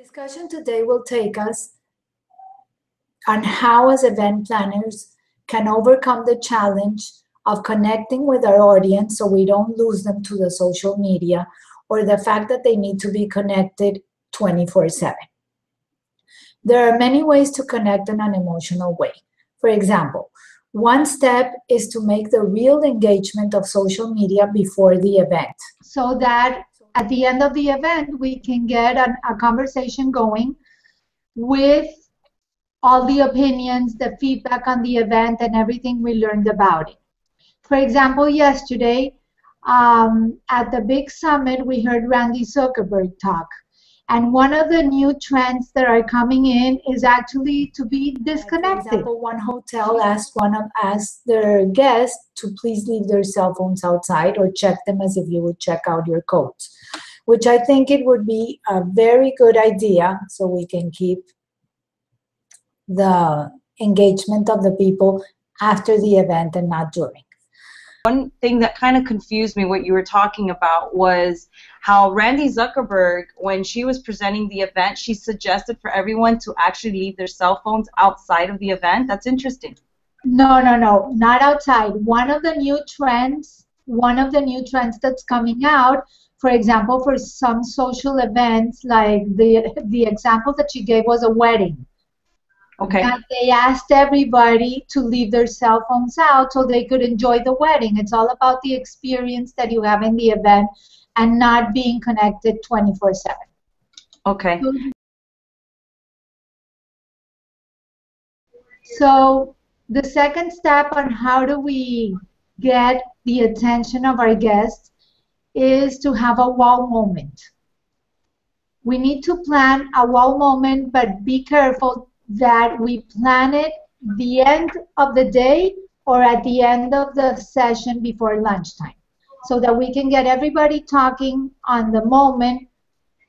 Discussion today will take us on how, as event planners, can overcome the challenge of connecting with our audience so we don't lose them to the social media or the fact that they need to be connected 24/7. There are many ways to connect in an emotional way. For example, one step is to make the real engagement of social media before the event, so that at the end of the event, we can get a conversation going with all the opinions, the feedback on the event, and everything we learned about it. For example, yesterday at the big summit, we heard Randy Zuckerberg talk. And one of the new trends that are coming in is actually to be disconnected. For example, one hotel asked their guests to please leave their cell phones outside or check them as if you would check out your coat, which I think it would be a very good idea so we can keep the engagement of the people after the event and not during. One thing that kind of confused me, what you were talking about, was how Randy Zuckerberg, when she was presenting the event, she suggested for everyone to actually leave their cell phones outside of the event. That's interesting. No, not outside. One of the new trends that's coming out, for example, for some social events, like the example that she gave was a wedding. Okay. And they asked everybody to leave their cell phones out so they could enjoy the wedding. It's all about the experience that you have in the event and not being connected 24/7. Okay. So the second step on how do we get the attention of our guests is to have a wow moment. We need to plan a wow moment, but be careful that we plan it the end of the day or at the end of the session before lunchtime, so that we can get everybody talking on the moment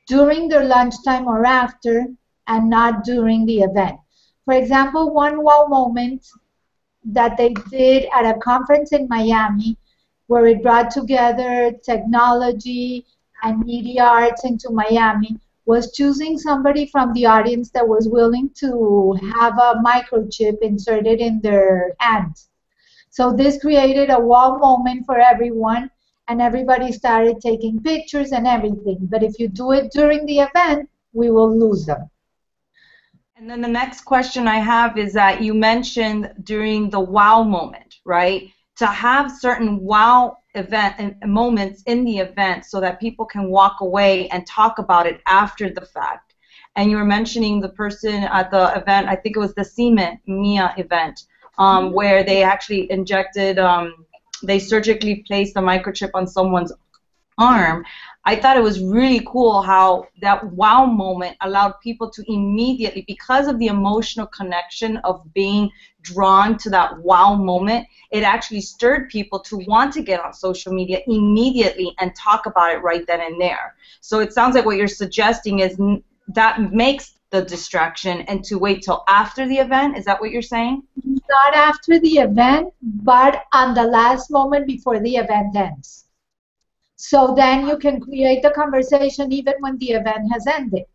during their lunchtime or after, and not during the event. For example, one wow moment that they did at a conference in Miami, where it brought together technology and media arts into Miami, was choosing somebody from the audience that was willing to have a microchip inserted in their hand. So this created a wow moment for everyone, and everybody started taking pictures and everything. But if you do it during the event, we will lose them. And then the next question I have is that you mentioned during the wow moment, right? To have certain wow event and moments in the event so that people can walk away and talk about it after the fact. And you were mentioning the person at the event, I think it was the Siemens Mia event, where they actually injected, they surgically placed a microchip on someone's arm. I thought it was really cool how that wow moment allowed people to immediately, because of the emotional connection of being drawn to that wow moment, it actually stirred people to want to get on social media immediately and talk about it right then and there. So it sounds like what you're suggesting is that makes the distraction and to wait till after the event. Is that what you're saying? Not after the event, but on the last moment before the event ends. So then you can create the conversation even when the event has ended.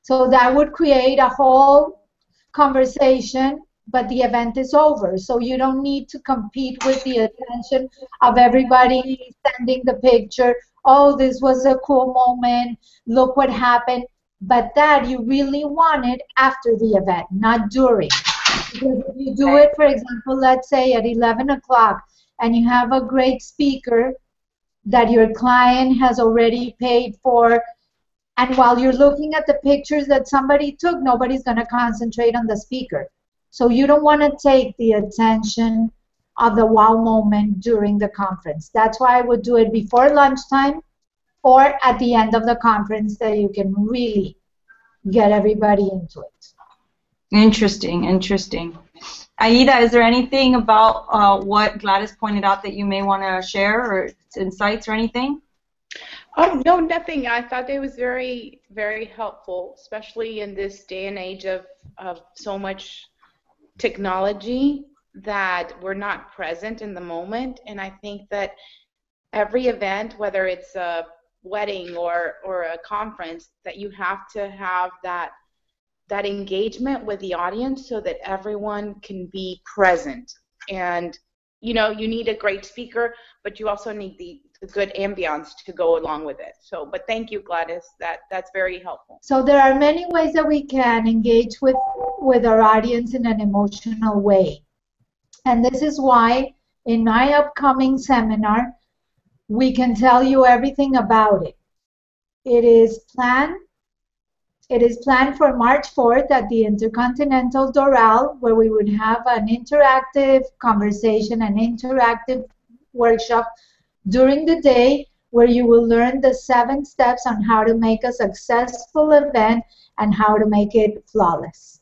So that would create a whole conversation, but the event is over. So you don't need to compete with the attention of everybody sending the picture. Oh, this was a cool moment. Look what happened. But that you really want it after the event, not during. Because if you do it, for example, let's say at 11 o'clock, and you have a great speaker that your client has already paid for, and while you're looking at the pictures that somebody took, nobody's going to concentrate on the speaker. So you don't want to take the attention of the wow moment during the conference. That's why I would do it before lunchtime or at the end of the conference, that you can really get everybody into it. Interesting, interesting. Aida, is there anything about what Gladys pointed out that you may want to share, or insights or anything? Oh, no, nothing. I thought it was very, very helpful, especially in this day and age of so much technology that we're not present in the moment. And I think that every event, whether it's a wedding or a conference, that you have to have that engagement with the audience so that everyone can be present. And you know, you need a great speaker, but you also need the good ambiance to go along with it. So, but thank you, Gladys. That's very helpful. So there are many ways that we can engage with our audience in an emotional way. And this is why in my upcoming seminar, we can tell you everything about it. It is planned for March 4th at the Intercontinental Doral, where we would have an interactive conversation, an interactive workshop during the day, where you will learn the 7 steps on how to make a successful event and how to make it flawless.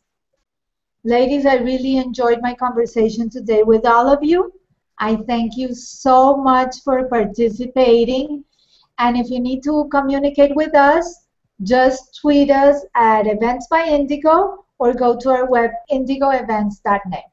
Ladies, I really enjoyed my conversation today with all of you. I thank you so much for participating. And if you need to communicate with us, just tweet us at Events by Indigo or go to our web indigoevents.net.